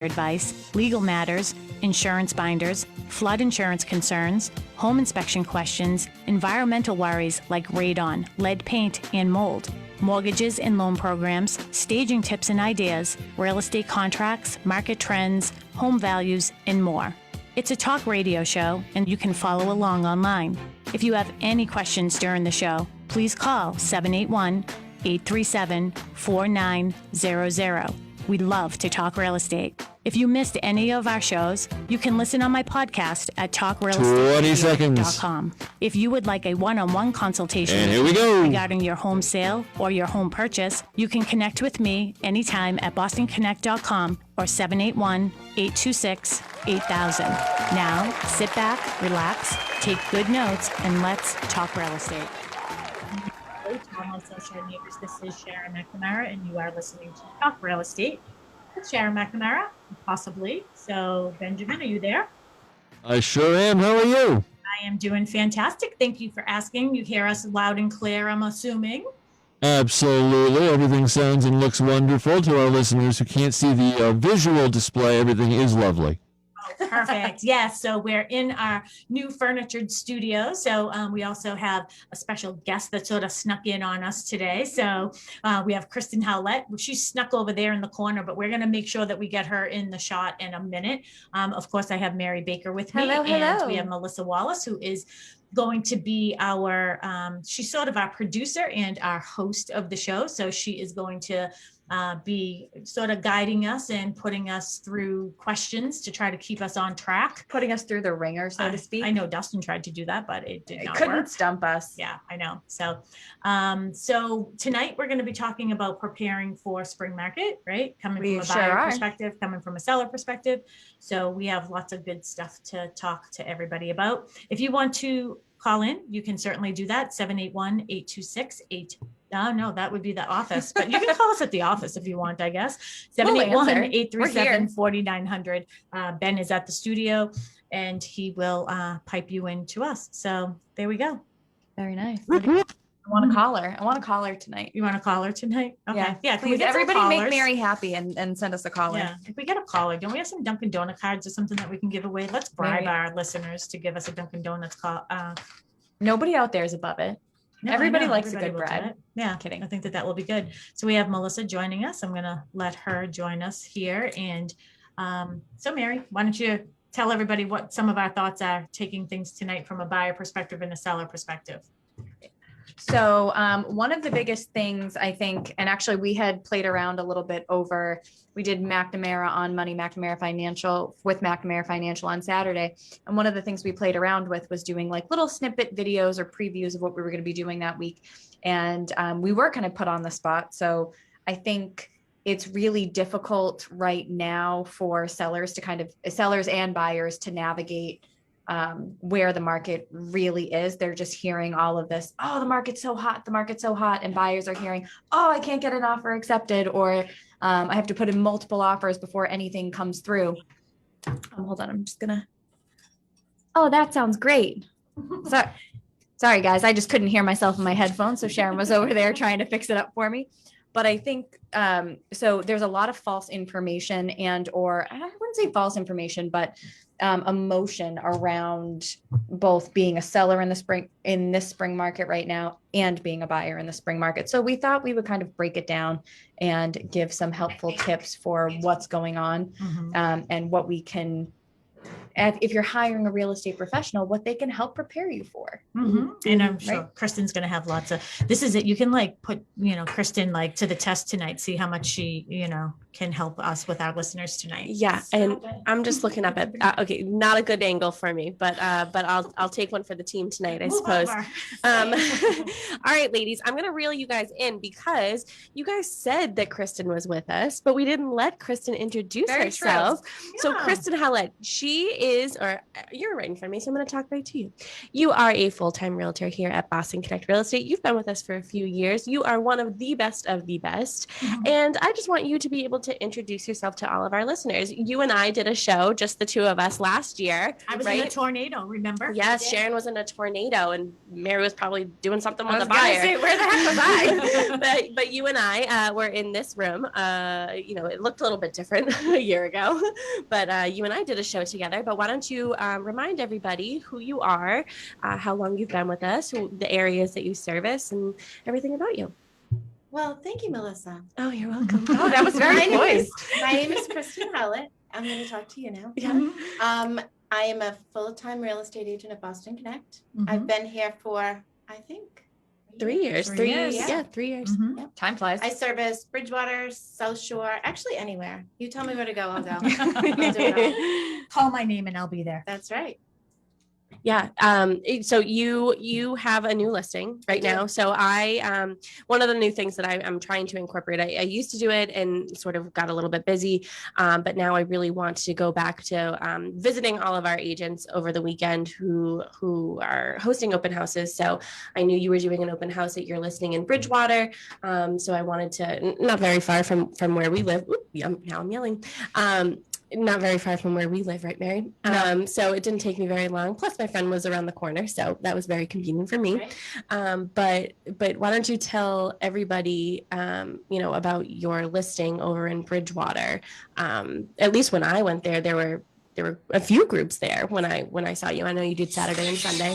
advice, legal matters, insurance binders, flood insurance concerns, home inspection questions, environmental worries like radon, lead paint, and mold, mortgages and loan programs, staging tips and ideas, real estate contracts, market trends, home values, and more. It's a talk radio show, and you can follow along online. If you have any questions during the show, please call 781-837-4900. We'd love to talk real estate. If you missed any of our shows, you can listen on my podcast at talkrealestate.com. If you would like a one-on-one consultation and here we go. regarding your home sale or your home purchase, you can connect with me anytime at bostonconnect.com or 781-826-8000. Now, sit back, relax, take good notes, and let's talk real estate. Tom on Social Neighbors. This is Sharon McNamara, and you are listening to Talk Real Estate with Sharon McNamara, possibly. So, Benjamin, are you there? I sure am. How are you? I am doing fantastic. Thank you for asking. You hear us loud and clear, I'm assuming. Absolutely. Everything sounds and looks wonderful. To our listeners who can't see the visual display, everything is lovely. Perfect. Yes. So we're in our new furnitured studio. So we also have a special guest that sort of snuck in on us today. So we have Kristen Howlett. She's snuck over there in the corner, but we're going to make sure that we get her in the shot in a minute. Of course, I have Mary Baker with me. Hello. And we have Melissa Wallace, who is going to be our, she's sort of our producer and our host of the show. So she is going to be sort of guiding us and putting us through questions to try to keep us on track. Putting us through the ringer, so to speak. I know Dustin tried to do that, but it did not couldn't work. stump us. Yeah, I know. So, so tonight we're going to be talking about preparing for spring market, right? Coming from a buyer perspective, coming from a seller perspective. So we have lots of good stuff to talk to everybody about. If you want to call in, you can certainly do that. 781-826-8. No, that would be the office, but you can call us at the office if you want, I guess. 781-837-4900. Ben is at the studio and he will pipe you in to us. So there we go. Very nice. I want to call her. I want to call her tonight. You want to call her tonight? Okay. Yeah. Can we get everybody make Mary happy and send us a caller? Yeah. If we get a caller, don't we have some Dunkin' Donut cards or something that we can give away? Let's bribe our listeners to give us a Dunkin' Donuts call. Nobody out there is above it. No, everybody likes a good bribe. Yeah, Kidding. I think that will be good. So we have Melissa joining us. I'm going to let her join us here. And so Mary, why don't you tell everybody what some of our thoughts are taking things tonight from a buyer perspective and a seller perspective? So one of the biggest things I think, and actually we had played around a little bit over, we did McNamara on Money, McNamara Financial with McNamara Financial on Saturday. And one of the things we played around with was doing like little snippet videos or previews of what we were going to be doing that week. And we were kind of put on the spot. So I think it's really difficult right now for sellers and buyers to navigate where the market really is. They're just hearing all of this, oh, the market's so hot, and buyers are hearing, oh, I can't get an offer accepted, or I have to put in multiple offers before anything comes through. Hold on, I'm just gonna, oh, that sounds great. Sorry guys, I just couldn't hear myself in my headphones, so Sharon was over there trying to fix it up for me. But I think, so there's a lot of false information or I wouldn't say false information, but emotion around both being a seller in this spring market right now and being a buyer in the spring market. So we thought we would kind of break it down and give some helpful tips for what's going on, and what we can, if you're hiring a real estate professional, what they can help prepare you for. And I'm sure Kristen's going to have lots of, this is it. You can like put, Kristen like to the test tonight, see how much she, can help us with our listeners tonight. Yeah. And I'm just looking up at, okay, not a good angle for me, but I'll take one for the team tonight, I suppose. All right, ladies, I'm going to reel you guys in because you guys said that Kristen was with us, but we didn't let Kristen introduce herself. Yeah. So Kristen Howlett, she is, or you're right in front of me, so I'm going to talk right to you. You are a full-time realtor here at Boston Connect Real Estate. You've been with us for a few years. You are one of the best of the best. And I just want you to be able to to introduce yourself to all of our listeners. You and I did a show, just the two of us, last year. I was in a tornado, remember? Yes, Sharon was in a tornado, and Mary was probably doing something with I a was gonna fire. say, where the heck was I? but you and I were in this room. It looked a little bit different a year ago, but you and I did a show together. But why don't you remind everybody who you are, how long you've been with us, the areas that you service, and everything about you. Well, thank you, Melissa. Oh, you're welcome. Oh, that was very poised. My name is Kristen Howlett. I'm going to talk to you now. Yeah. I am a full-time real estate agent at Boston Connect. Mhm. I've been here for, I think, 3 years. 3 years. Yeah, 3 years. Mhm. Time flies. I service Bridgewater, South Shore, actually anywhere. You tell me where to go, I'll go. I'll do it all. Call my name and I'll be there. That's right. Yeah. So you have a new listing right I do. now. So one of the new things that I'm trying to incorporate, I used to do it and sort of got a little bit busy. But now I really want to go back to visiting all of our agents over the weekend who are hosting open houses. So I knew you were doing an open house at your listing in Bridgewater. So I wanted to, not very far from where we live. Oop, now I'm yelling. Not very far from where we live, right, Mary? No. So it didn't take me very long. Plus, my friend was around the corner, so that was very convenient for me. Right. But why don't you tell everybody, about your listing over in Bridgewater? At least when I went there were a few groups there when I saw you. I know you did Saturday and Sunday,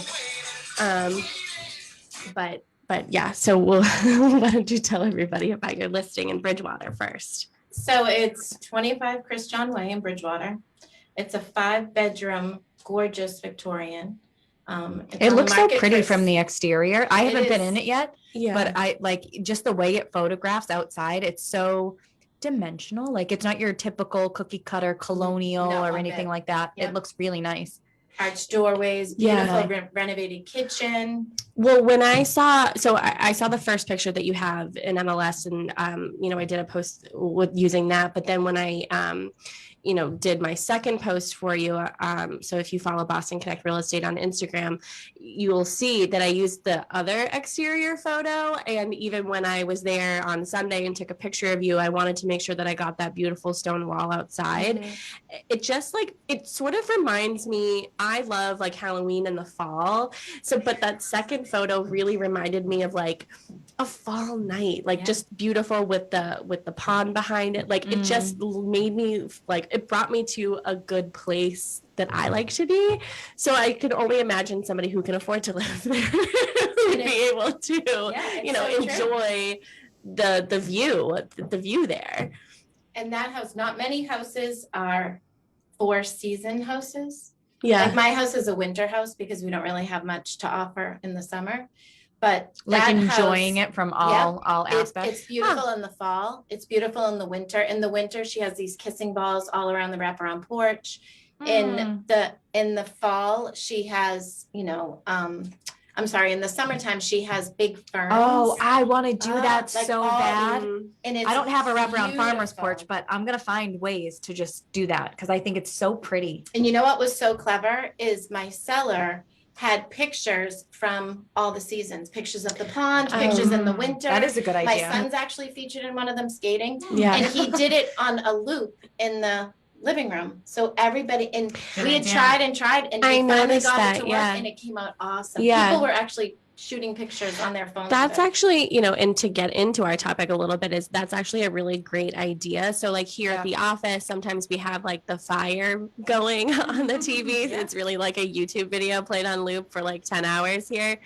but yeah. So why don't you tell everybody about your listing in Bridgewater first? So it's 25 Chris John Way in Bridgewater. It's a 5-bedroom, gorgeous Victorian. It's It on looks the so market pretty for- from the exterior. I It haven't been is. in it yet, Yeah, but I like just the way it photographs outside. It's so dimensional. Like it's not your typical cookie cutter colonial No, or love anything it. like that. Yep. It looks really nice. Arched doorways, Yeah. beautiful renovated kitchen. well, when I saw the first picture that you have in MLS, and I did a post with using that. But then when I did my second post for you, so if you follow Boston Connect Real Estate on Instagram, you will see that I used the other exterior photo. And even when I was there on Sunday and took a picture of you, I wanted to make sure that I got that beautiful stone wall outside. It just it sort of reminds me, I love like Halloween in the fall. So, but that second photo really reminded me of like a fall night, like Yeah. just beautiful with the pond behind it. Like it just made me it brought me to a good place that I like to be. So I could only imagine somebody who can afford to live there would be able to, it's so true. enjoy the view there. And that house, not many houses are 4-season houses. Yeah. Like my house is a winter house because we don't really have much to offer in the summer. But Like that enjoying house, it from all aspects. It's beautiful in the fall. It's beautiful in the winter. In the winter, she has these kissing balls all around the wraparound porch. In the fall, she has, in the summertime, she has big ferns. Oh, I want to do that like so all- bad. and it's I don't have a wraparound farmer's beautiful. porch, but I'm gonna find ways to just do that because I think it's so pretty. And you know what was so clever is my seller had pictures from all the seasons, pictures of the pond, pictures in the winter. That is a good My idea. son's actually featured in one of them skating, Yeah. and he did it on a loop in the living room. So everybody, and Good we had idea. tried and tried, and I we finally noticed got that, it to work, yeah. and it came out awesome. Yeah. People were actually shooting pictures on their phones. That's of it. actually, and to get into our topic a little bit, that's actually a really great idea. So like here at the office, sometimes we have like the fire going on the TVs. Yeah. It's really like a YouTube video played on loop for like 10 hours here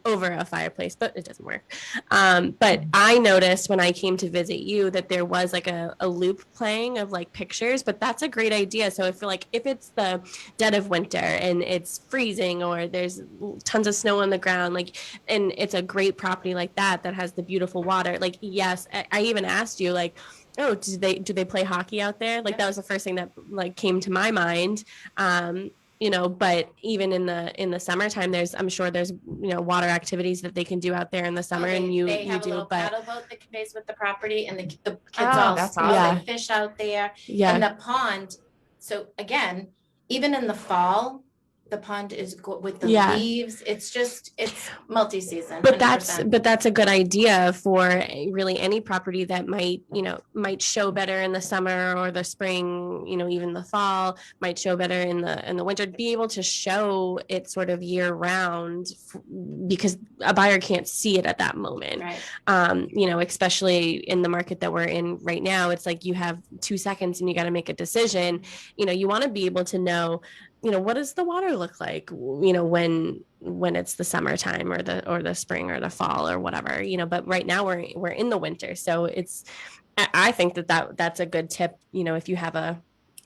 over a fireplace, but it doesn't work. But I noticed when I came to visit you that there was like a loop playing of like pictures, but that's a great idea. So if it's the dead of winter and it's freezing or there's tons of snow on the ground, and it's a great property like that has the beautiful water. Like, yes, I even asked you like, oh, do they play hockey out there? Like that was the first thing that like came to my mind. But even in the summertime, I'm sure there's water activities that they can do out there in the summer, They- and you they have a do. little But paddle boat that conveys with the property, and the kids that's all awesome. they fish out there. yeah, And the pond, so again, even in the fall, the pond is with the Yeah. leaves. It's multi-season. But 100%. that's a good idea for really any property that might show better in the summer or the spring, even the fall, might show better in the winter. Be able to show it sort of year round because a buyer can't see it at that moment. Right. Especially in the market that we're in right now, it's like you have 2 seconds and you got to make a decision. You want to be able to know, what does the water look like, when it's the summertime or the spring or the fall or whatever, but right now we're in the winter. So I think that's a good tip, if you have a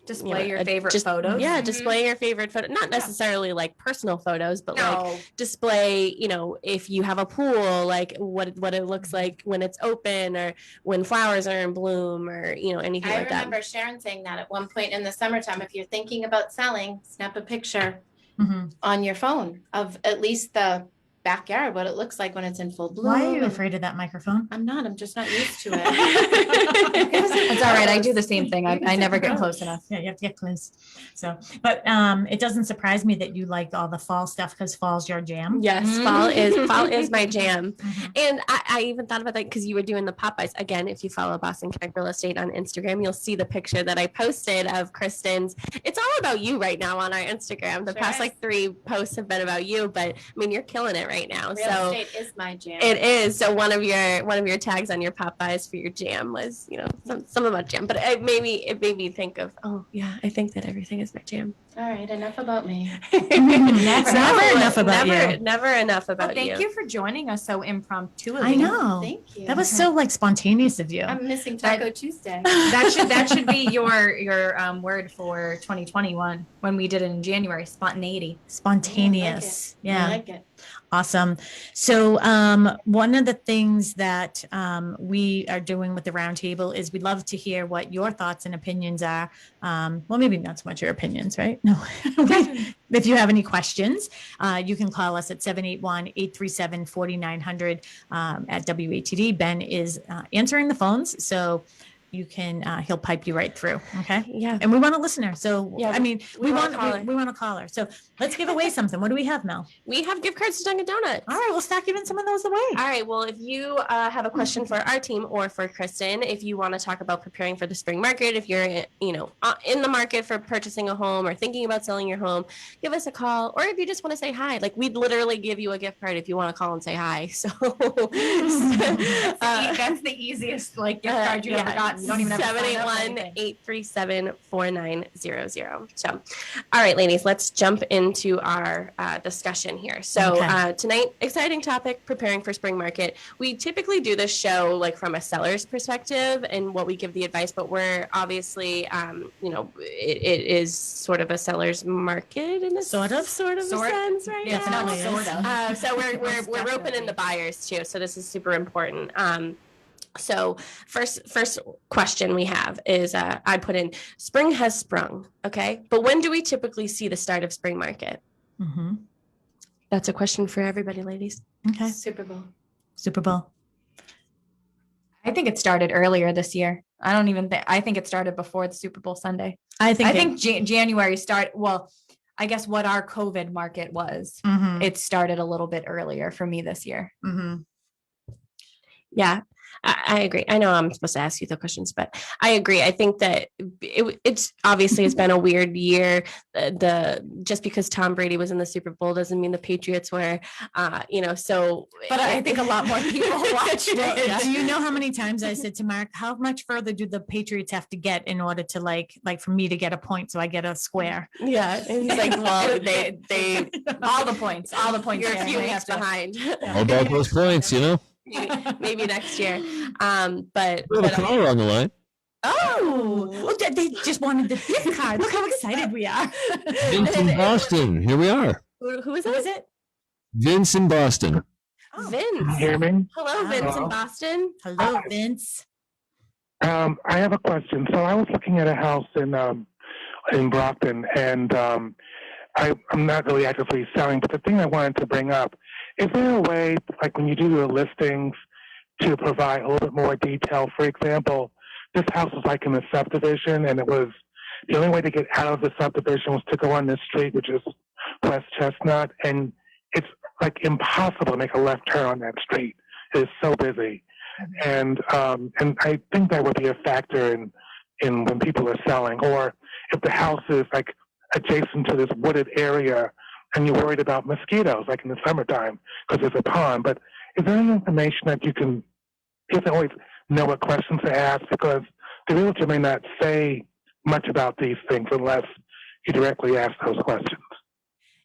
Display your favorite photos. Yeah, display your favorite photo. Not necessarily like personal photos, but like display, if you have a pool, like what it looks like when it's open or when flowers are in bloom or, anything like that. I remember Sharon saying that at one point in the summertime, if you're thinking about selling, snap a picture on your phone of at least the backyard, what it looks like when it's in full bloom. Why are you afraid of that microphone? I'm just not used to it. It's all right. I do the same thing. I never get close enough. Yeah, you have to get close. So, but it doesn't surprise me that you like all the fall stuff because fall's your jam. Yes, fall is my jam. And I even thought about that because you were doing the Popeyes. Again, if you follow Boston Connect Real Estate on Instagram, you'll see the picture that I posted of Kristen's. It's all about you right now on our Instagram. The past 3 posts have been about you, but I mean, you're killing it right now. Real estate is my jam. It is. So one of your tags on your Popeyes for your jam was, some about jam, but it made me think of, oh yeah, I think that everything is my jam. All right, enough about me. Never enough about you. Never enough about you. Thank you for joining us so impromptu. I know. Thank you. That was so spontaneous of you. I'm missing Taco Tuesday. That should be your word for 2021 when we did it in January. Spontaneity. Spontaneous. I like it. Awesome. So one of the things that we are doing with the roundtable is we'd love to hear what your thoughts and opinions are. Well, maybe not so much your opinions, right? No. If you have any questions, you can call us at 781-837-4900 at WATD. Ben is answering the phones. So you can he'll pipe you right through. Okay. Yeah. And we want a listener. So yeah, I mean we want a caller. So let's give away something. What do we have, Mel? We have gift cards to Dunkin' Donuts. All right, we'll start giving some of those away. All right. Well, if you have a question for our team or for Kristen, if you want to talk about preparing for the spring market, if you're in the market for purchasing a home or thinking about selling your home, give us a call. Or if you just want to say hi, like we'd literally give you a gift card if you want to call and say hi. So that's the easiest gift card you ever got. You don't even have to sign up for anything. 781-837-4900. So, all right, ladies, let's jump into our discussion here. So tonight, exciting topic, preparing for spring market. We typically do this show from a seller's perspective and what we give the advice, but we're obviously, it is sort of a seller's market in a sort of a sense, right? Yeah, now. sort of. So we're roping in the buyers too. So this is super important. So first question we have is I put in spring has sprung. Okay. But when do we typically see the start of spring market? Mm-hmm. That's a question for everybody, ladies. Okay. Super Bowl. I think it started earlier this year. I think it started before the Super Bowl Sunday. I think January I guess what our COVID market was, it started a little bit earlier for me this year. Mm-hmm. Yeah. I agree. I know I'm supposed to ask you the questions, but I agree. I think that it's obviously has been a weird year. Just because Tom Brady was in the Super Bowl doesn't mean the Patriots were, so. But I think a lot more people watched it. Do you know how many times I said to Mark, how much further do the Patriots have to get in order to like for me to get a point so I get a square? Yeah. And he's like, well, they all the points. You're a few weeks behind. All about those points, Maybe next year. But we have a caller on the line. Oh, well, they just wanted the gift card. Look how excited we are. Vince in Boston. Here we are. Who is it? Vince in Boston. Oh. Vince. Can you hear me? Hello, Vince in Boston. Hello, Vince. I have a question. So I was looking at a house in Brockton, and I'm not really actively selling, but the thing I wanted to bring up, is there a way, like when you do your listings, to provide a little bit more detail? For example, this house was like in a subdivision, and it was the only way to get out of the subdivision was to go on this street, which is West Chestnut, and it's like impossible to make a left turn on that street. It is so busy, and I think that would be a factor in when people are selling, or if the house is like adjacent to this wooded area, and you're worried about mosquitoes, like in the summertime, because there's a pond. But is there any information that you can always know what questions to ask, because the realtor may not say much about these things unless you directly ask those questions.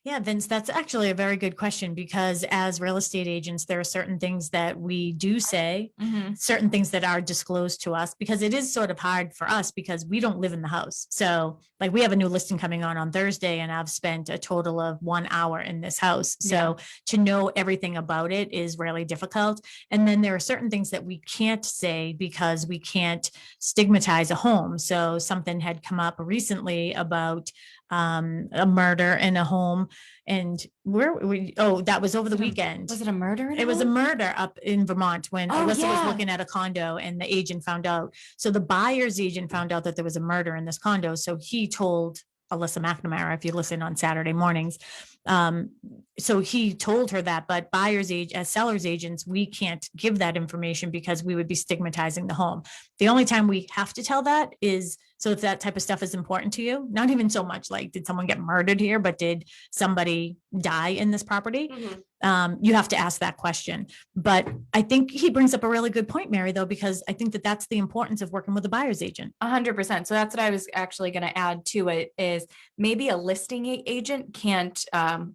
Yeah, Vince, that's actually a very good question, because as real estate agents, there are certain things that we do say, certain things that are disclosed to us, because it is sort of hard for us because we don't live in the house. So like we have a new listing coming on Thursday, and I've spent a total of 1 hour in this house. So to know everything about it is really difficult. And then there are certain things that we can't say because we can't stigmatize a home. So something had come up recently about a murder in a home, and that was over the weekend. Was it a murder? It was a murder up in Vermont when Alyssa was looking at a condo, and the agent found out. So the buyer's agent found out that there was a murder in this condo. So he told Alyssa McNamara, if you listen on Saturday mornings. So he told her that, but as seller's agents, we can't give that information because we would be stigmatizing the home. The only time we have to tell that is, so if that type of stuff is important to you, not even so much like, did someone get murdered here, but did somebody die in this property? You have to ask that question. But I think he brings up a really good point, Mary, though, because I think that that's the importance of working with a buyer's agent. 100%. So that's what I was actually going to add to it, is maybe a listing agent can't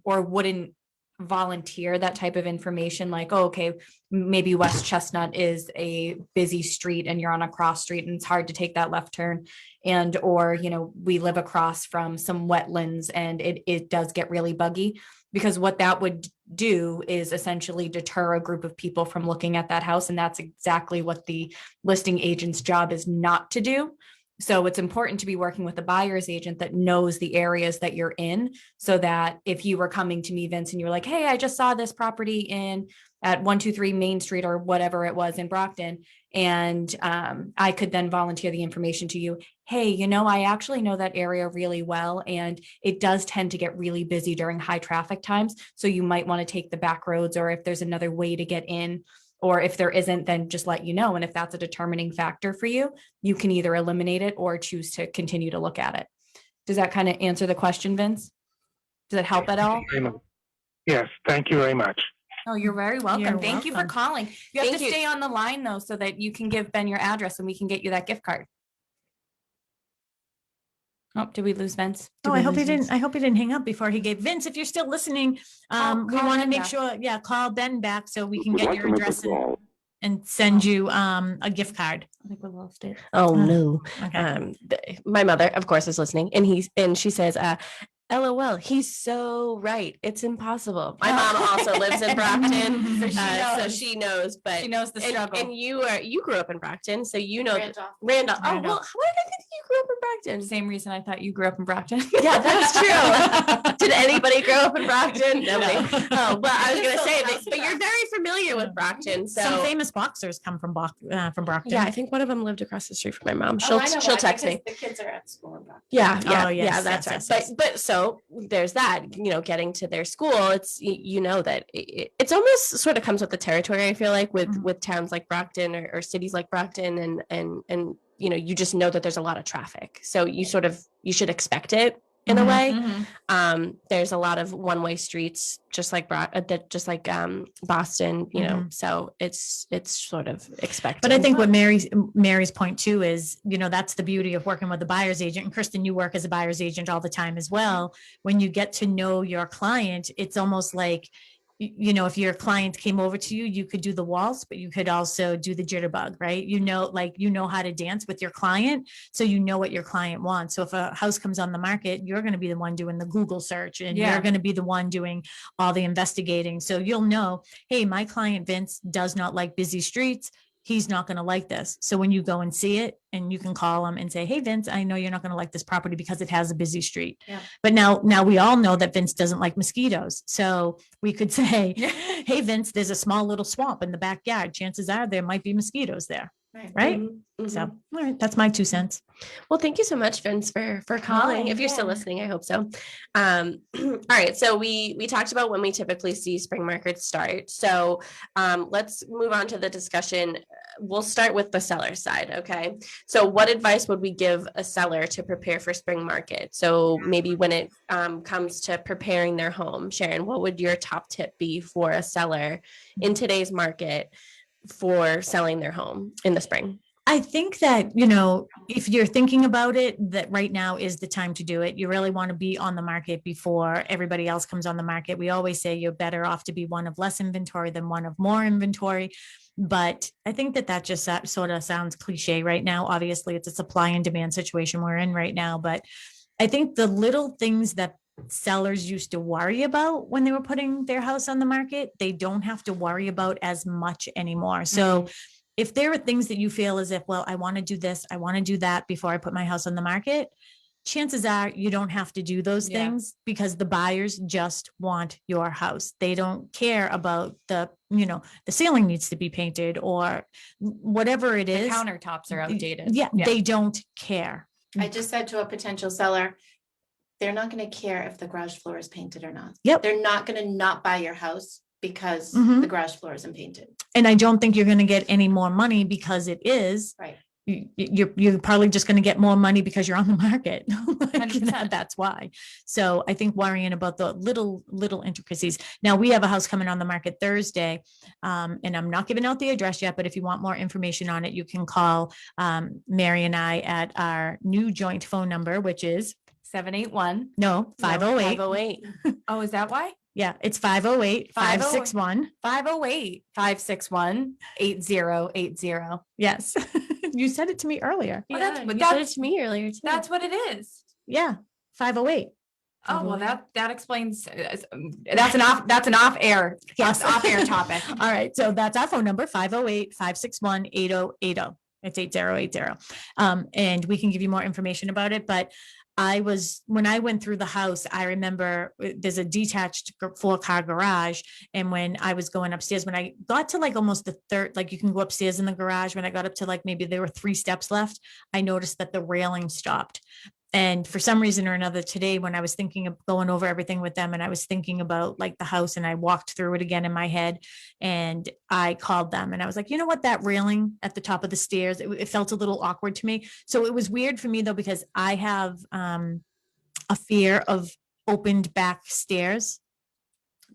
or wouldn't volunteer that type of information, like, oh, okay, maybe West Chestnut is a busy street and you're on a cross street and it's hard to take that left turn, and or we live across from some wetlands and it does get really buggy, because what that would do is essentially deter a group of people from looking at that house, and that's exactly what the listing agent's job is not to do. So it's important to be working with a buyer's agent that knows the areas that you're in, so that if you were coming to me, Vince, and you were like, hey, I just saw this property at 123 Main Street or whatever it was in Brockton, and I could then volunteer the information to you. Hey, I actually know that area really well, and it does tend to get really busy during high traffic times. So you might want to take the back roads, or if there's another way to get in. Or if there isn't, then just let you know. And if that's a determining factor for you, you can either eliminate it or choose to continue to look at it. Does that kind of answer the question, Vince? Does it help at all? Yes, thank you very much. Oh, you're very welcome. You're Thank you for welcome. calling. You have Thank to you. stay on the line, though, so that you can give Ben your address and we can get you that gift card. Oh, did we lose Vince? Did we I hope lose he Vince? didn't. I hope he didn't hang up before he gave. Vince, if you're still listening, we Call want to Ben make back. sure, call Ben back so we can get your address and send you a gift card. I think we lost it. Oh no. Okay. My mother, of course, is listening, and she says, LOL, he's so right. It's impossible. My mom also lives in Brockton, so she knows. But She knows the struggle. And you grew up in Brockton, so you know Randolph. Randolph. Oh well, Randolph. why did I think you grew up in Brockton? Same reason I thought you grew up in Brockton. Yeah, that's true. Did anybody grow up in Brockton? Nobody. Oh, well, I was gonna say, but you're very familiar with Brockton. So Some famous boxers come from Brockton. yeah, I think one of them lived across the street from my mom. Oh, I know She'll why, text me. because the kids are at school in Brockton. Yeah, Oh, yes, that's yes, right. yes, But so there's that. Getting to their school, it's that it's almost sort of comes with the territory. I feel like with towns like Brockton or cities like Brockton, and you just know that there's a lot of traffic, so you should expect it in a way. There's a lot of one-way streets, just like Boston, so it's sort of expected. But I think what Mary's point too is, that's the beauty of working with a buyer's agent. And Kristen, you work as a buyer's agent all the time as well. When you get to know your client, it's almost like, if your client came over to you, you could do the waltz, but you could also do the jitterbug, right? You know how to dance with your client. So you know what your client wants. So if a house comes on the market, you're going to be the one doing the Google search, and you're going to be the one doing all the investigating. So you'll know, hey, my client Vince does not like busy streets. He's not going to like this. So when you go and see it, and you can call him and say, hey, Vince, I know you're not going to like this property because it has a busy street. Yeah. But now we all know that Vince doesn't like mosquitoes. So we could say, hey, Vince, there's a small little swamp in the backyard. Chances are there might be mosquitoes there. right? Mhm. So, all right, that's my 2 cents. Well, thank you so much, Vince, for calling. If you're still listening, I hope so. All right. So we talked about when we typically see spring markets start. So let's move on to the discussion. We'll start with the seller side. Okay. So what advice would we give a seller to prepare for spring market? So maybe when it comes to preparing their home, Sharon, what would your top tip be for a seller in today's market for selling their home in the spring? I think that, if you're thinking about it, that right now is the time to do it. You really want to be on the market before everybody else comes on the market. We always say you're better off to be one of less inventory than one of more inventory. But I think that just sort of sounds cliche right now. Obviously, it's a supply and demand situation we're in right now. But I think the little things that sellers used to worry about when they were putting their house on the market, they don't have to worry about as much anymore. So if there are things that you feel as if, well, I want to do this, I want to do that before I put my house on the market, chances are you don't have to do those things because the buyers just want your house. They don't care about the ceiling needs to be painted or whatever it is. The countertops are outdated. Yeah, they don't care. I just said to a potential seller, they're not going to care if the garage floor is painted or not. Yep. They're not going to not buy your house because Mhm. the garage floor isn't painted. And I don't think you're going to get any more money because it is. Right. You're probably just going to get more money because you're on the market. Like, 100%. that's why. So I think worrying about the little intricacies. Now we have a house coming on the market Thursday, and I'm not giving out the address yet, but if you want more information on it, you can call Mary and I at our new joint phone number, which is 781. 508. 508. Oh, is that why? Yeah, it's 508-561. 508-561-8080. Yes. You said it to me earlier. Well, Yeah, you said it to me earlier too. That's what it is. Yeah, 508. Oh, well, that explains. That's an off air. Yes. Off air topic. All right. So that's our phone number, 508-561-8080. It's 8080. And we can give you more information about it. But when I went through the house, I remember there's a detached 4-car garage. And when I was going upstairs, when I got to like almost the third, like you can go upstairs in the garage. When I got up to like, maybe there were 3 steps left, I noticed that the railing stopped. And for some reason or another today, when I was thinking of going over everything with them and I was thinking about like the house and I walked through it again in my head and I called them and I was like, you know what, that railing at the top of the stairs, it felt a little awkward to me. So it was weird for me though, because I have a fear of opened back stairs,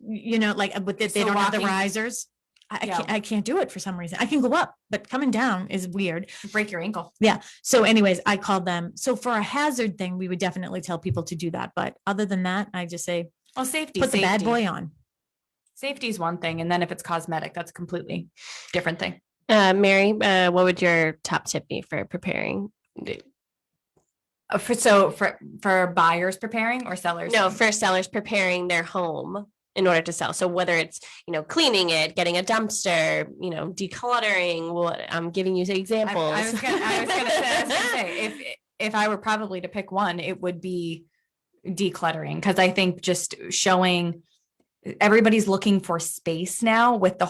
like they So don't have the walking- risers. I can't do it for some reason. I can go up, but coming down is weird. Break your ankle. Yeah. So anyways, I called them. So for a hazard thing, we would definitely tell people to do that. But other than that, I just say, Well, safety. put the bad boy on. Safety is one thing. And then if it's cosmetic, that's a completely different thing. Mary, what would your top tip be for preparing? For buyers preparing or sellers? No, for sellers preparing their home in order to sell. So whether it's, cleaning it, getting a dumpster, decluttering, I'm giving you examples. I was gonna say, if I were probably to pick one, it would be decluttering. Because I think just showing everybody's looking for space now with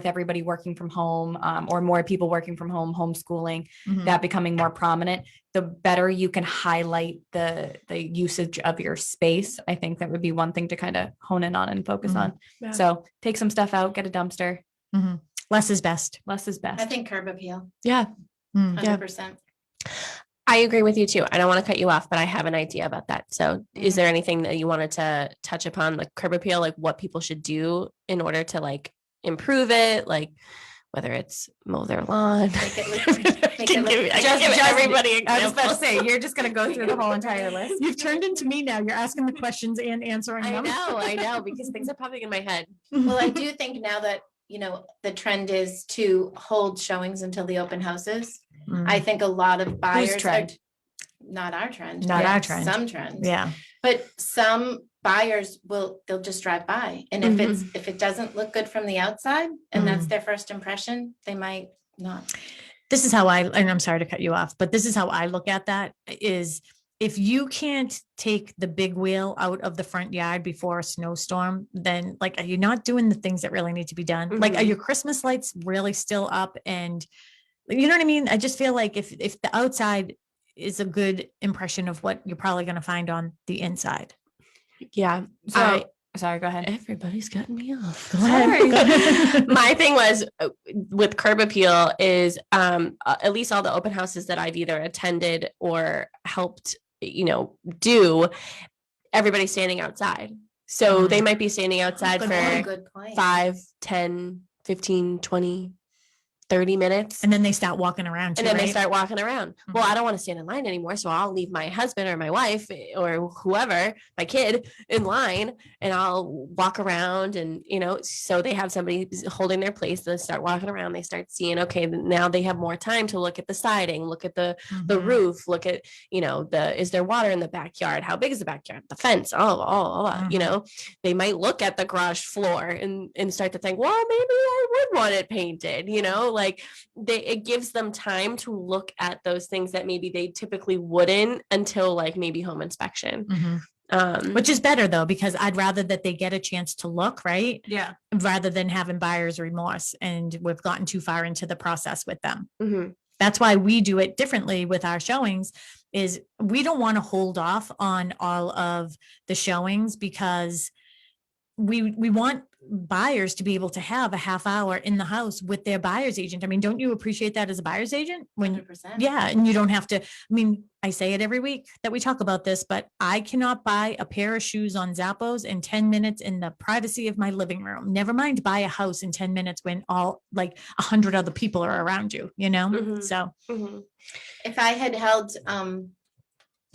everybody working from home, or more people working from home, homeschooling, Mhm. that becoming more prominent, the better you can highlight the usage of your space. I think that would be one thing to kind of hone in on and focus on. Yeah. So take some stuff out, get a dumpster. Mhm. Less is best. Less is best. I think curb appeal, Yeah, Mm. 100%. I agree with you too. I don't want to cut you off, but I have an idea about that. So is there anything that you wanted to touch upon, like curb appeal, like what people should do in order to like improve it? Like whether it's mow their lawn. Make it look- make it look- I can give everybody I was about to examples. say, you're just going to go through the whole entire list. You've turned into me now. You're asking the questions and answering them. I know, because things are popping in my head. Well, I do think now that, the trend is to hold showings until the open houses. Mm. I think a lot of buyers are trend? not our trend. Not yeah, our trend. Some trends. Yeah. But some buyers they'll just drive by. And if it doesn't look good from the outside and that's their first impression, they might not. This is how and I'm sorry to cut you off, but this is how I look at that is if you can't take the big wheel out of the front yard before a snowstorm, then like, are you not doing the things that really need to be done? Like, are your Christmas lights really still up? And you know what I mean? I just feel like if the outside is a good impression of what you're probably going to find on the inside. Yeah. So, sorry, go ahead. Everybody's cutting me off. Go ahead. My thing was with curb appeal is at least all the open houses that I've either attended or helped, do, everybody's standing outside. So they might be standing outside for Good point. 5, 10, 15, 20, 30 minutes. And then they start walking around too, And then they right? start walking around. Well, I don't want to stand in line anymore. So I'll leave my husband or my wife or whoever, my kid, in line, and I'll walk around. And, so they have somebody holding their place. They start walking around. They start seeing, okay, now they have more time to look at the siding, look at the roof, look at, is there water in the backyard? How big is the backyard? The fence? They might look at the garage floor and start to think, well, maybe I would want it painted, it gives them time to look at those things that maybe they typically wouldn't until like maybe home inspection. Which is better though, because I'd rather that they get a chance to look, right? Yeah. Rather than having buyer's remorse and we've gotten too far into the process with them. Mm-hmm. That's why we do it differently with our showings, is we don't want to hold off on all of the showings because we want buyers to be able to have a half hour in the house with their buyer's agent. I mean, don't you appreciate that as a buyer's agent? 100%. Yeah, and you don't have to, I say it every week that we talk about this, but I cannot buy a pair of shoes on Zappos in 10 minutes in the privacy of my living room. Never mind buy a house in 10 minutes when all like 100 other people are around you, So If I had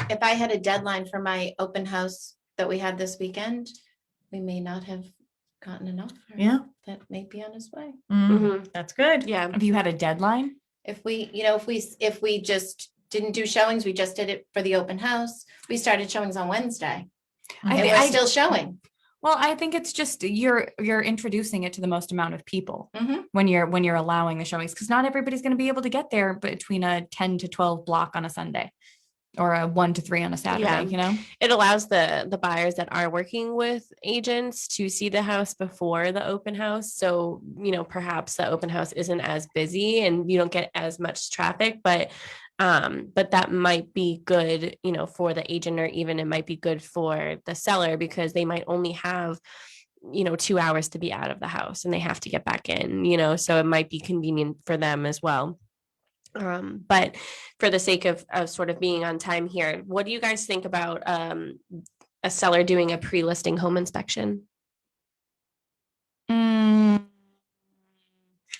if I had a deadline for my open house that we had this weekend, we may not have gotten an offer. Yeah. That may be on its way. That's good. Yeah. Have you had a deadline? If we just didn't do showings, we just did it for the open house. We started showings on Wednesday. And we're still showing. Well, I think it's just you're introducing it to the most amount of people Mhm. when you're allowing the showings, because not everybody's going to be able to get there between a 10 to 12 block on a Sunday or a 1 to 3 on a Saturday. It allows the buyers that are working with agents to see the house before the open house. So, perhaps the open house isn't as busy and you don't get as much traffic, but that might be good, for the agent, or even it might be good for the seller because they might only have 2 hours to be out of the house and they have to get back in, so it might be convenient for them as well. But for the sake of sort of being on time here, what do you guys think about a seller doing a pre-listing home inspection? I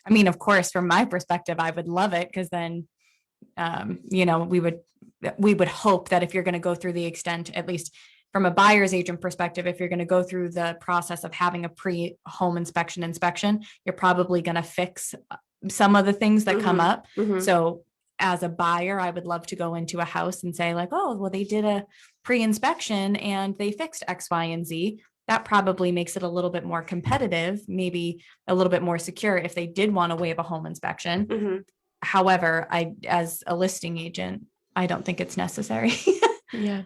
mean, of course, from my perspective, I would love it, because then, we would hope that if you're going to go through the extent, at least from a buyer's agent perspective, if you're going to go through the process of having a pre-home inspection, you're probably going to fix some of the things that come up. So as a buyer, I would love to go into a house and say like, oh, well, they did a pre-inspection and they fixed X, Y, and Z. That probably makes it a little bit more competitive, maybe a little bit more secure if they did want to waive a home inspection. However, as a listing agent, I don't think it's necessary. Yeah.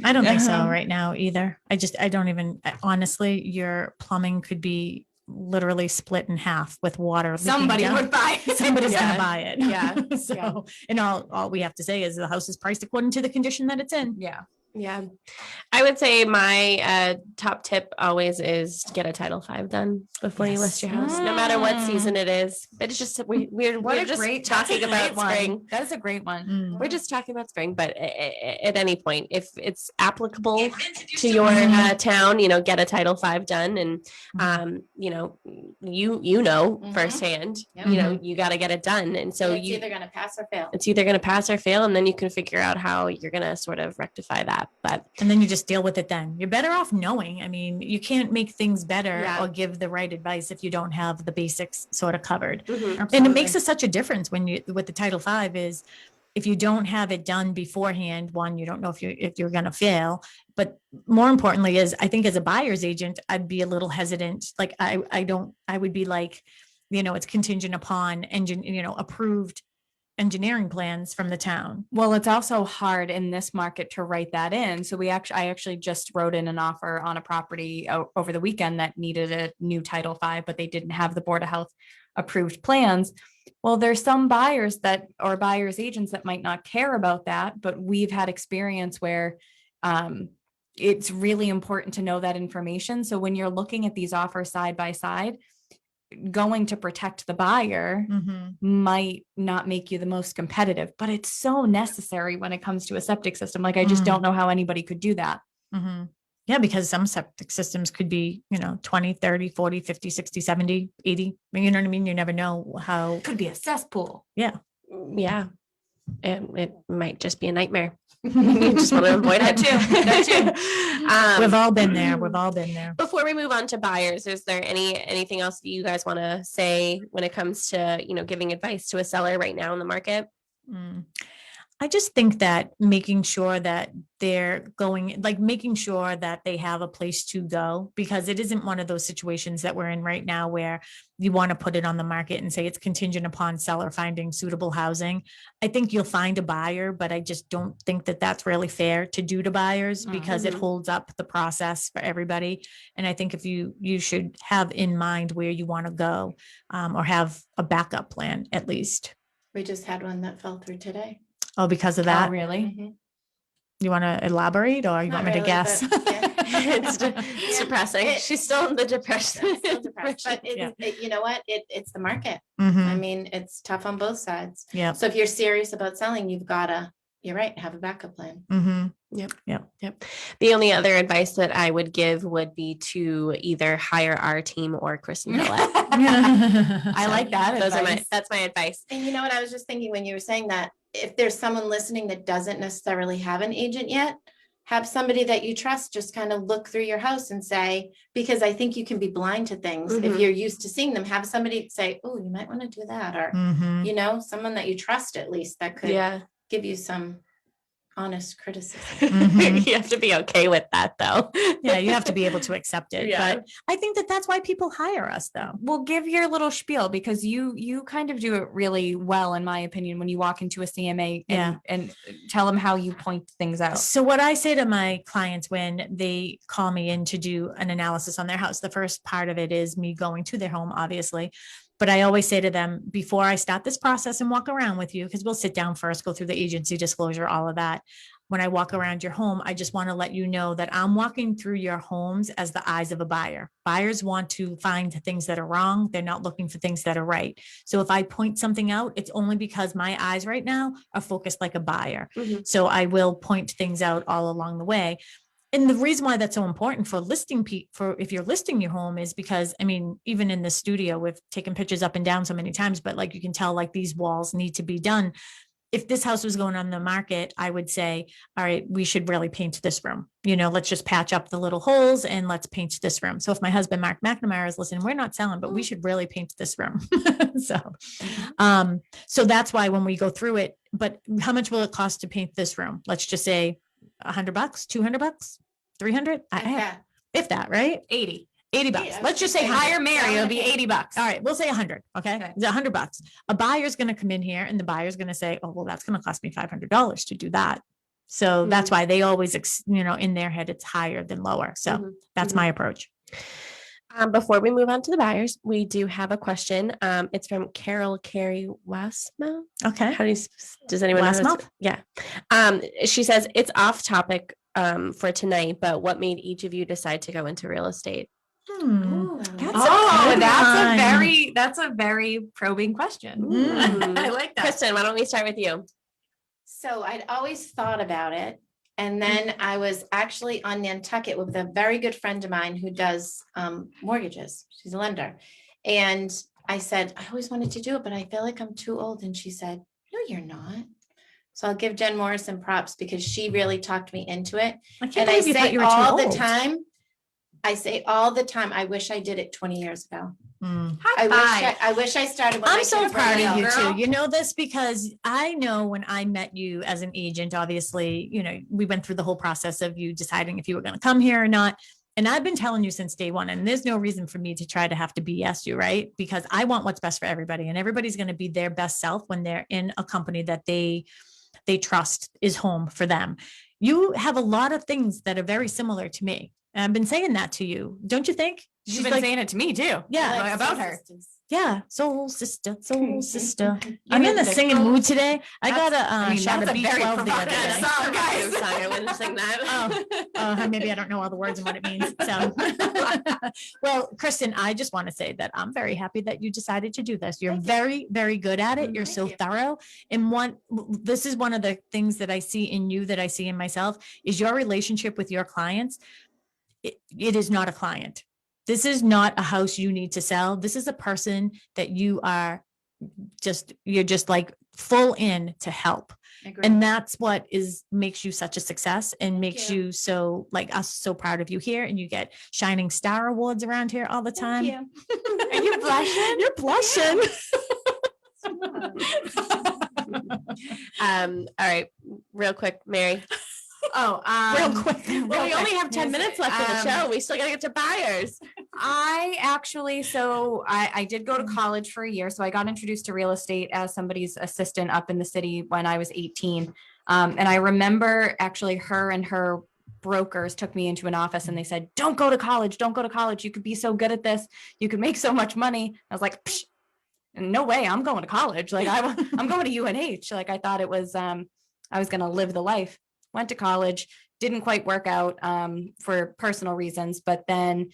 I don't think so right now either. I don't even, honestly, your plumbing could be literally split in half with water. leaking Somebody down. would buy it. Somebody's Yeah. gonna buy it. Yeah. So, and all we have to say is the house is priced according to the condition that it's in. Yeah. Yeah. I would say my top tip always is get a Title V done before you list your house, no matter what season it is. But it's just, we're just talking about spring. That is a great one. We're just talking about spring, but at any point, if it's applicable to your town, get a Title V done, and firsthand, you got to get it done, and so It's either gonna pass or fail. It's either going to pass or fail, and then you can figure out how you're going to sort of rectify that. But and then you just deal with it then. You're better off knowing. I mean, you can't make things better Yeah. or give the right advice if you don't have the basics sort of covered. Mhm. And it makes such a difference when you with the Title V is if you don't have it done beforehand, one, you don't know if you're going to fail. But more importantly is I think as a buyer's agent, I'd be a little hesitant. Like I would be like, it's contingent upon approved engineering plans from the town. Well, it's also hard in this market to write that in. So I actually just wrote in an offer on a property over the weekend that needed a new Title V, but they didn't have the Board of Health approved plans. Well, there's some buyers or buyers agents that might not care about that, but we've had experience where it's really important to know that information. So when you're looking at these offers side by side, going to protect the buyer might not make you the most competitive, but it's so necessary when it comes to a septic system. Like, I just don't know how anybody could do that. Yeah, because some septic systems could be, 20, 30, 40, 50, 60, 70, 80. You know what I mean? You never know how. Could be a cesspool. Yeah. Yeah. It might just be a nightmare. You just want to avoid it too. We've all been there. We've all been there. Before we move on to buyers, is there anything else that you guys want to say when it comes to, giving advice to a seller right now in the market? I just think that making sure that making sure that they have a place to go, because it isn't one of those situations that we're in right now where you want to put it on the market and say it's contingent upon seller finding suitable housing. I think you'll find a buyer, but I just don't think that that's really fair to do to buyers, because it holds up the process for everybody. And I think if you should have in mind where you want to go, or have a backup plan at least. We just had one that fell through today. Oh, because of that? Oh, really? You want to elaborate, or you Not want me to really, guess? but, yeah. It's depressing. She's still in the depression. Still depressed, but you know what? It's the market. I Mhm. mean, it's tough on both sides. Yeah. So if you're serious about selling, you're right, have a backup plan. Mhm. Yep. The only other advice that I would give would be to either hire our team or Kristen Hillette. I like that. That's my advice. And you know what? I was just thinking when you were saying that, if there's someone listening that doesn't necessarily have an agent yet, have somebody that you trust just kind of look through your house and say, because I think you can be blind to things. If you're used to seeing them, have somebody say, oh, you might want to do that. Or, Mhm. someone that you trust at least that could give you some honest criticism. Mhm. You have to be okay with that, though. Yeah, you have to be able to accept it. Yeah. But I think that that's why people hire us, though. Well, give your little spiel, because you kind of do it really well, in my opinion, when you walk into a CMA and tell them how you point things out. So what I say to my clients when they call me in to do an analysis on their house, the first part of it is me going to their home, obviously. But I always say to them, before I start this process and walk around with you, because we'll sit down first, go through the agency disclosure, all of that. When I walk around your home, I just want to let you know that I'm walking through your homes as the eyes of a buyer. Buyers want to find things that are wrong. They're not looking for things that are right. So if I point something out, it's only because my eyes right now are focused like a buyer. So I will point things out all along the way. And the reason why that's so important for if you're listing your home is because, I mean, even in the studio, we've taken pictures up and down so many times, but like you can tell, like these walls need to be done. If this house was going on the market, I would say, all right, we should really paint this room. Let's just patch up the little holes and let's paint this room. So if my husband, Mark McNamara, is listening, we're not selling, but we should really paint this room. So that's why when we go through it, but how much will it cost to paint this room? Let's just say $100, $200, 300. If that, right? 80 bucks. Yeah, Let's just say hire Mary, it'll be 80 bucks. All right, we'll say 100. Okay, it's $100. A buyer's going to come in here, and the buyer's going to say, "Oh, well, that's going to cost me $500 to do that." So that's why they always, in their head, it's higher than lower. So that's my approach. Before we move on to the buyers, we do have a question. It's from Carol Carey Wasmo. Okay. Does anyone know? Wasmo? Yeah. She says it's off topic for tonight, but what made each of you decide to go into real estate? That's a very probing question. I like that. Kristen, why don't we start with you? So I'd always thought about it. And then I was actually on Nantucket with a very good friend of mine who does mortgages. She's a lender. And I said, I always wanted to do it, but I feel like I'm too old. And she said, no, you're not. So I'll give Jen Morrison props because she really talked me into it. And I say all the time, I wish I did it 20 years ago. I wish I started when I'm so proud of you too. You know this because I know when I met you as an agent, obviously, we went through the whole process of you deciding if you were going to come here or not. And I've been telling you since day one, and there's no reason for me to try to have to BS you, right? Because I want what's best for everybody, and everybody's going to be their best self when they're in a company that they trust is home for them. You have a lot of things that are very similar to me. And I've been saying that to you. Don't you think? She's been saying it to me too. Yeah. About her. Yeah, soul sister, soul sister. I'm in the singing mood today. I got a shot of B12 the other day. Song, guys. I wouldn't sing that. Maybe I don't know all the words and what it means. So, well, Kristen, I just want to say that I'm very happy that you decided to do this. You're very, very good at it. You're so thorough. And this is one of the things that I see in you that I see in myself is your relationship with your clients. It is not a client. This is not a house you need to sell. This is a person that you're just like full in to help. And that's what makes you such a success and makes you so like us so proud of you here. And you get shining star awards around here all the time. Are you blushing? You're blushing. All right, real quick, Mary. Real quick. Well, we only have 10 minutes left of the show. We still got to get to buyers. I did go to college for a year. So I got introduced to real estate as somebody's assistant up in the city when I was 18. And I remember actually her and her brokers took me into an office and they said, don't go to college. Don't go to college. You could be so good at this. You could make so much money. I was like, psh, no way. I'm going to college. Like I'm going to UNH. Like I thought it was, I was going to live the life. Went to college, didn't quite work out for personal reasons, but then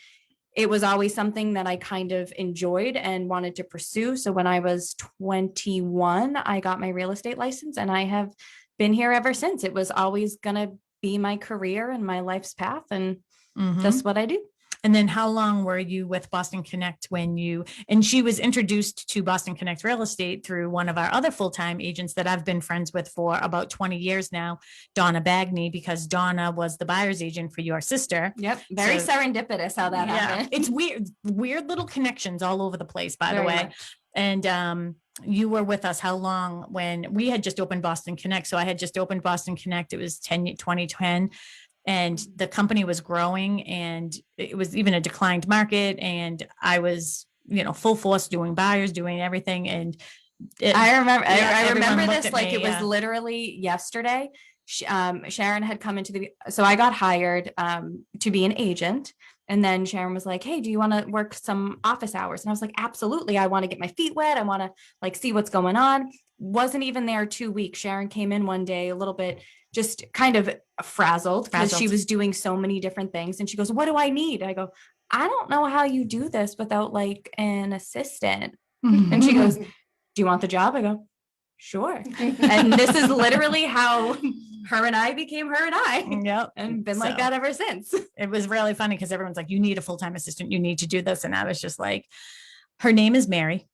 it was always something that I kind of enjoyed and wanted to pursue. So when I was 21, I got my real estate license and I have been here ever since. It was always going to be my career and my life's path. And that's what I do. And then how long were you with Boston Connect and she was introduced to Boston Connect Real Estate through one of our other full-time agents that I've been friends with for about 20 years now, Donna Bagney, because Donna was the buyer's agent for your sister. Yep. Very serendipitous how that happened. It's weird little connections all over the place, by the way. Much. And you were with us how long when we had just opened Boston Connect? So I had just opened Boston Connect. It was 2010. And the company was growing and it was even a declined market. And I was, full force doing buyers, doing everything. And I remember this like it was literally yesterday. Sharon had come so I got hired to be an agent. And then Sharon was like, hey, do you want to work some office hours? And I was like, absolutely. I want to get my feet wet. I want to like see what's going on. Wasn't even there 2 weeks. Sharon came in one day a little bit just kind of frazzled because she was doing so many different things. And she goes, what do I need? I go, I don't know how you do this without like an assistant. And she goes, do you want the job? I go, sure. And this is literally how her and I became her and I. Yep. And been like that ever since. It was really funny because everyone's like, you need a full-time assistant. You need to do this. And I was just like, her name is Mary.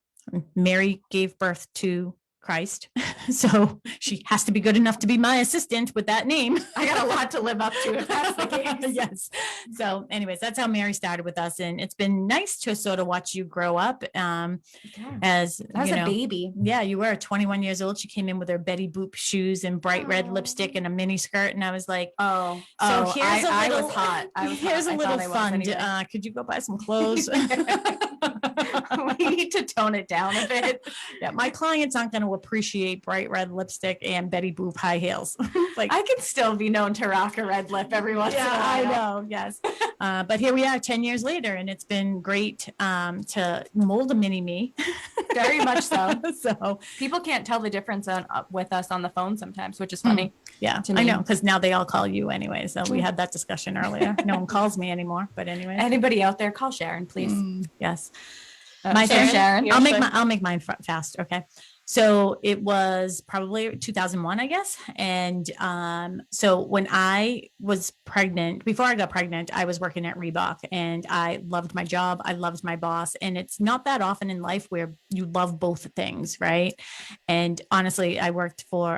Mary gave birth to Christ. So she has to be good enough to be my assistant with that name. I got a lot to live up to if that's the case. Yes. So anyways, that's how Mary started with us. And it's been nice to sort of watch you grow up as a baby. Yeah, you were 21 years old. She came in with her Betty Boop shoes and bright red lipstick and a mini skirt. And I was like, I was hot. Here's a little fun. Could you go buy some clothes? We need to tone it down a bit. Yeah, my clients aren't going to appreciate bright red lipstick and Betty Boop high heels. Like I can still be known to rock a red lip every once in a while. I know. Yes. But here we are 10 years later, and it's been great to mold a mini me. Very much so. So people can't tell the difference with us on the phone sometimes, which is funny. Yeah, I know, because now they all call you anyway. So we had that discussion earlier. No one calls me anymore. But anyway, anybody out there, call Sharon, please. Yes. My Sharon. I'll make mine fast. Okay. So it was probably 2001, I guess. And so when I was pregnant, before I got pregnant, I was working at Reebok and I loved my job. I loved my boss. And it's not that often in life where you love both things, right? And honestly, I worked for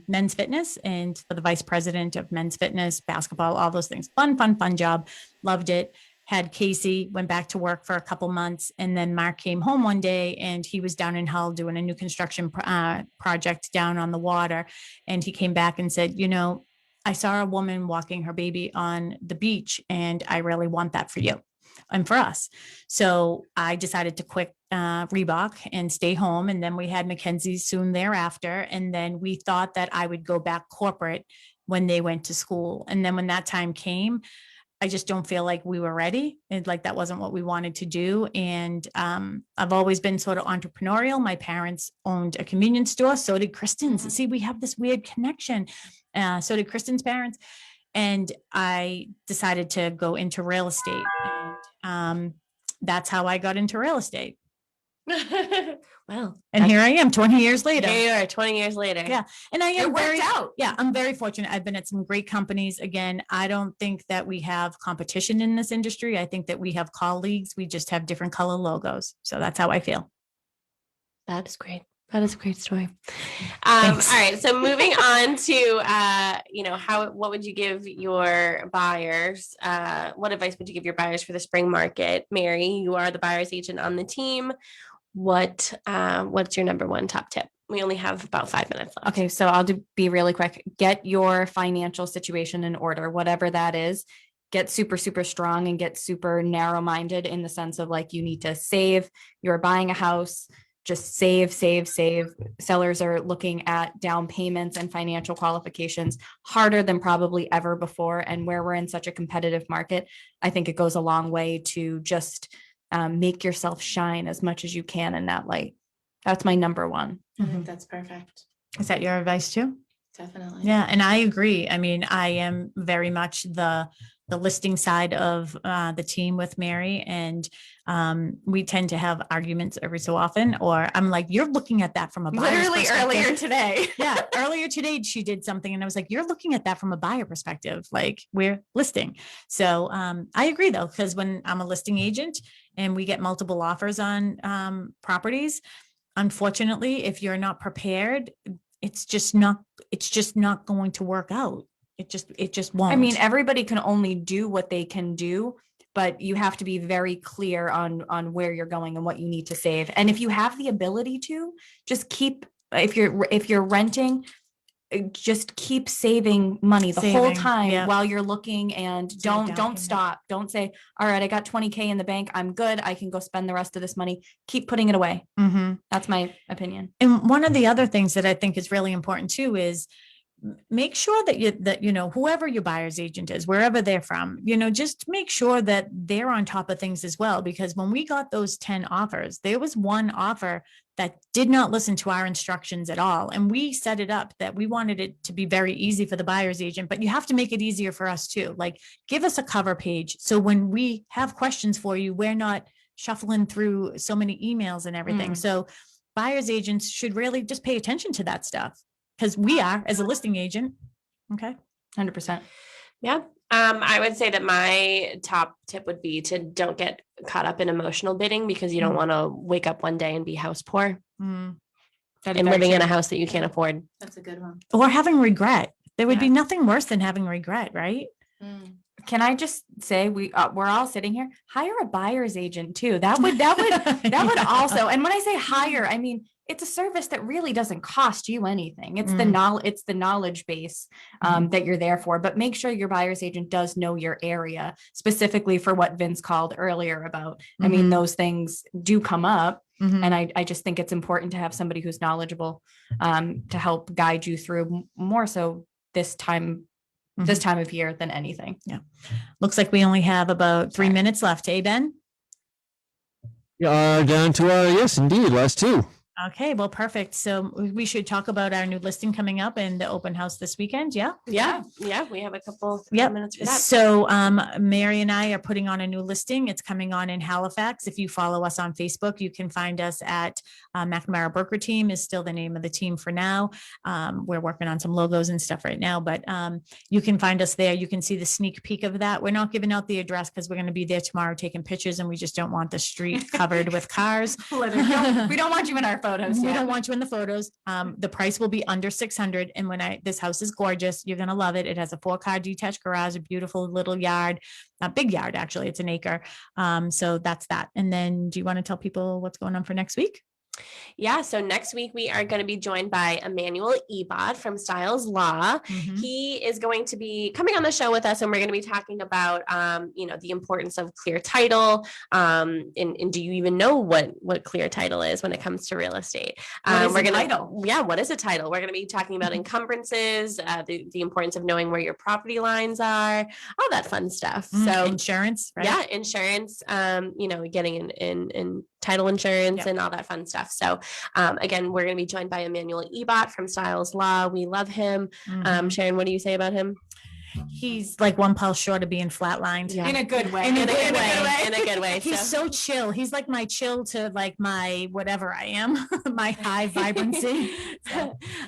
Men's Fitness and for the vice president of Men's Fitness, basketball, all those things. Fun job. Loved it. Had Casey, went back to work for a couple months. And then Mark came home one day and he was down in Hull doing a new construction project down on the water. And he came back and said, I saw a woman walking her baby on the beach and I really want that for you and for us. So I decided to quit Reebok and stay home. And then we had Mackenzie soon thereafter. And then we thought that I would go back corporate when they went to school. And then when that time came, I just don't feel like we were ready. And like, that wasn't what we wanted to do. And I've always been sort of entrepreneurial. My parents owned a convenience store. So did Kristen's. See, we have this weird connection. So did Kristen's parents. And I decided to go into real estate. And that's how I got into real estate. Well, And here I am 20 years later. Here you are 20 years later. Yeah. And I am It worked out. Yeah, I'm very fortunate. I've been at some great companies. Again, I don't think that we have competition in this industry. I think that we have colleagues. We just have different color logos. So that's how I feel. That is great. That is a great story. All right. So moving on to, what would you give your buyers? What advice would you give your buyers for the spring market? Mary, you are the buyer's agent on the team. What's your number one top tip? We only have about 5 minutes left. Okay, so I'll be really quick. Get your financial situation in order, whatever that is. Get super, super strong and get super narrow-minded in the sense of like, you need to save. You're buying a house, just save. Sellers are looking at down payments and financial qualifications harder than probably ever before. And where we're in such a competitive market, I think it goes a long way to just make yourself shine as much as you can in that light. That's my number one. I think that's perfect. Is that your advice too? Definitely. Yeah. And I agree. I mean, I am very much the listing side of the team with Mary, and we tend to have arguments every so often, or I'm like, you're looking at that from a buyer's Literally perspective. earlier today. Yeah. Earlier today, she did something and I was like, you're looking at that from a buyer perspective. Like, we're listing. So I agree though, because when I'm a listing agent and we get multiple offers on properties, unfortunately, if you're not prepared, it's just not going to work out. It just won't. I mean, everybody can only do what they can do, but you have to be very clear on where you're going and what you need to save. And if you have the ability to, just keep, if you're renting, just keep saving money the whole time while you're looking, and don't stop. Don't say, all right, I got 20K in the bank, I'm good, I can go spend the rest of this money. Keep putting it away. That's my opinion. And one of the other things that I think is really important too is make sure that whoever your buyer's agent is, wherever they're from, just make sure that they're on top of things as well. Because when we got those 10 offers, there was one offer that did not listen to our instructions at all. And we set it up that we wanted it to be very easy for the buyer's agent, but you have to make it easier for us too. Like, give us a cover page. So when we have questions for you, we're not shuffling through so many emails and everything. So buyer's agents should really just pay attention to that stuff, because we are as a listing agent. Okay. 100%. Yeah. I would say that my top tip would be to don't get caught up in emotional bidding, because you don't want to wake up one day and be house poor and living in a house that you can't afford. That's a good one. Or having regret. There would be nothing worse than having regret, right? Can I just say, we're all sitting here, hire a buyer's agent too. That would also, and when I say hire, I mean, it's a service that really doesn't cost you anything. It's the knowledge base that you're there for, but make sure your buyer's agent does know your area, specifically for what Vince called earlier about. I mean, those things do come up. And I just think it's important to have somebody who's knowledgeable to help guide you through, more so this time of year than anything. Yeah. Looks like we only have about 3 minutes left. Hey, Ben? Down to our, yes, indeed, last two. Okay, well, perfect. So we should talk about our new listing coming up and the open house this weekend. Yeah. Yeah. We have a couple minutes for that. So Mary and I are putting on a new listing. It's coming on in Halifax. If you follow us on Facebook, you can find us at McNamara Broker Team is still the name of the team for now. We're working on some logos and stuff right now, but you can find us there. You can see the sneak peek of that. We're not giving out the address because we're going to be there tomorrow taking pictures, and we just don't want the street covered with cars. We don't want you in our photos. We don't want you in the photos. The price will be under 600. And this house is gorgeous. You're going to love it. It has a 4-car detached garage, a beautiful little yard, a big yard, actually. It's an acre. So that's that. And then do you want to tell people what's going on for next week? Yeah, so next week we are going to be joined by Emmanuel Ebot from Styles Law. Mhm. He is going to be coming on the show with us, and we're going to be talking about, the importance of clear title. And do you even know what clear title is when it comes to real estate? What is a title? Yeah, what is a title? We're going to be talking about encumbrances, the importance of knowing where your property lines are, all that fun stuff. So Insurance, right? yeah, insurance, getting in title insurance Yep. and all that fun stuff. So again, we're going to be joined by Emmanuel Ebot from Styles Law. We love him. Mhm. Sharon, what do you say about him? He's like one pulse short of being flatlined. Yeah. In a good way. In a good way. In a good way. He's so chill. He's like my chill to like my whatever I am, my high vibrancy.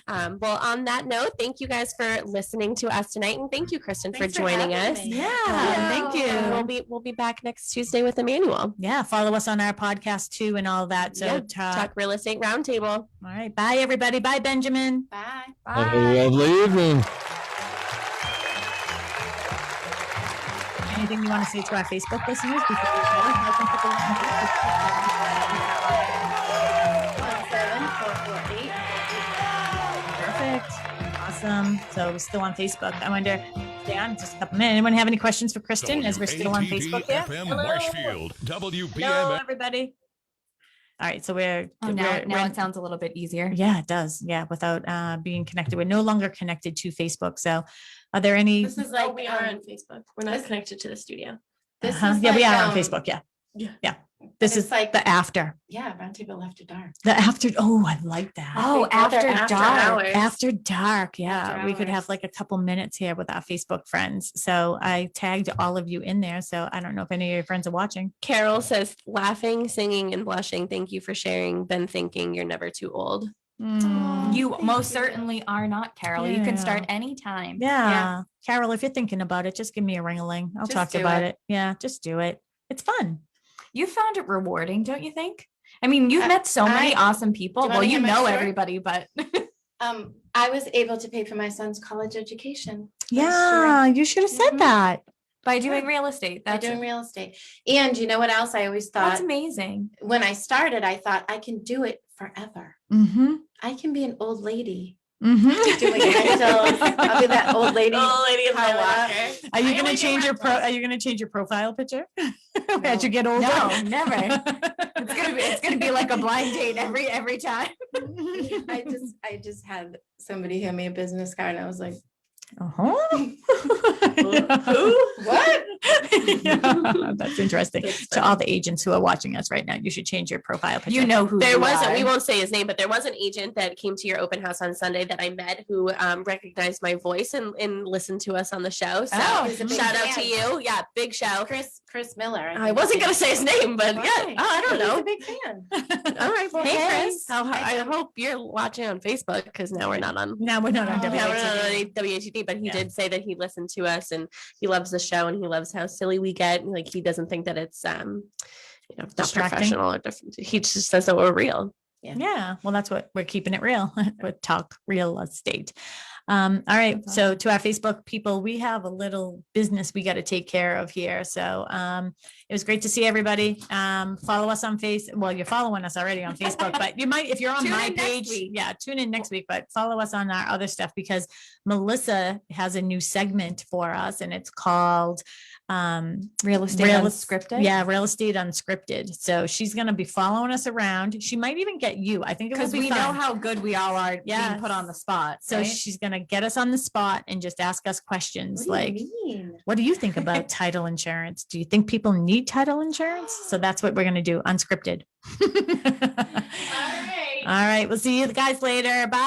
Well, on that note, thank you guys for listening to us tonight, and thank you, Kristen, Thanks for for joining having us. me. Yeah, thank you. We'll be back next Tuesday with Emmanuel. Yeah, follow us on our podcast too and all that. So Yeah, talk. Talk Real Estate Roundtable. All right, bye everybody. Bye, Benjamin. Bye. Have a lovely evening. Anything you want to say to our Facebook listeners before we go? How can people Perfect. Awesome. So we're still on Facebook. I wonder, stay on just a couple minutes. Anyone have any questions for Kristen as we're still on Facebook? Yeah. FM Marshfield, Hello, WBMF. everybody. All right, so we're Now it sounds a little bit easier. yeah, it does. Yeah, without being connected. We're no longer connected to Facebook. So are there any? This is like we are on Facebook. We're not connected to the studio. This Uh-huh. is Yeah, we like, are on Facebook. Yeah. Yeah. Yeah. This it's is like- the after. Yeah, Roundtable After Dark. The after. Oh, I like that. Oh, Big Brother after dark. hours. After dark. Yeah. After We could have hours. like a couple minutes here with our Facebook friends. So I tagged all of you in there. So I don't know if any of your friends are watching. Carol says, laughing, singing, and blushing. Thank you for sharing. Been thinking you're never too old. You most certainly are not, Carol. You can start Yeah. anytime. Yeah. Carol, if you're thinking about it, just give me a ring-a-ling. I'll Just talk do about it. it. Yeah, just do it. It's fun. You found it rewarding, don't you think? I mean, you've met so many I- awesome people. Do you Well, wanna you hear my know story? everybody, but I was able to pay for my son's college education. Yeah, you should have said Mhm. that. by doing real estate, By that's doing real estate. And you know what else I always that's thought? amazing. When I started, I thought I can do it forever. Mm-hmm. I can be an old lady Mm-hmm. doing rentals. I'll be that old lady. in Car wash. Are you I gonna only do change your rentals. Are you gonna change your profile picture as you get older? No, never. It's gonna be like a blind date every time. I just had somebody hand me a business card and I was like, Uh-huh. who? What? Yeah, that's interesting. To all the agents who are watching us right now, you should change your profile picture. You know who There you was, are. we won't say his name, but there was an agent that came to your open house on Sunday that I met who recognized my voice and listened to us on the show. So Oh, he's a big shout out fan. to you. Yeah, big show. Chris Miller. I think wasn't his going to say his name, but name. yeah, Why? I don't He's know. a big fan. All right. Well, Hey, hey, Chris. Chris. I hope you're watching on Facebook because now we're not on. Now we're not on No, Now we're not on WHT. WHD, but he Yeah. did say that he listened to us and he loves the show and he loves how silly we get. And, like he doesn't think that it's not Distracting. professional or different. He just says that we're real. Yeah, well, that's what we're keeping it real. With talk real estate. All right. That's So to our Facebook people, we have a little business we got to take care of here. So it was great to see everybody. Follow us on Well, you're following us already on Facebook, but you might, if you're on Tune my in next page, week. yeah, tune in next week, but follow us on our other stuff because Melissa has a new segment for us and it's called Real estate unscripted? Yeah, real estate unscripted. So she's going to be following us around. She might even get you. I think it will Because be we fun. know how good we all are Yes. being put on the spot. So right? she's going to get us on the spot and just ask us questions What like, do you mean? what do you think about title insurance? Do you think people need title insurance? So that's what we're going to do, unscripted. All right. All right. We'll see you guys later. Bye.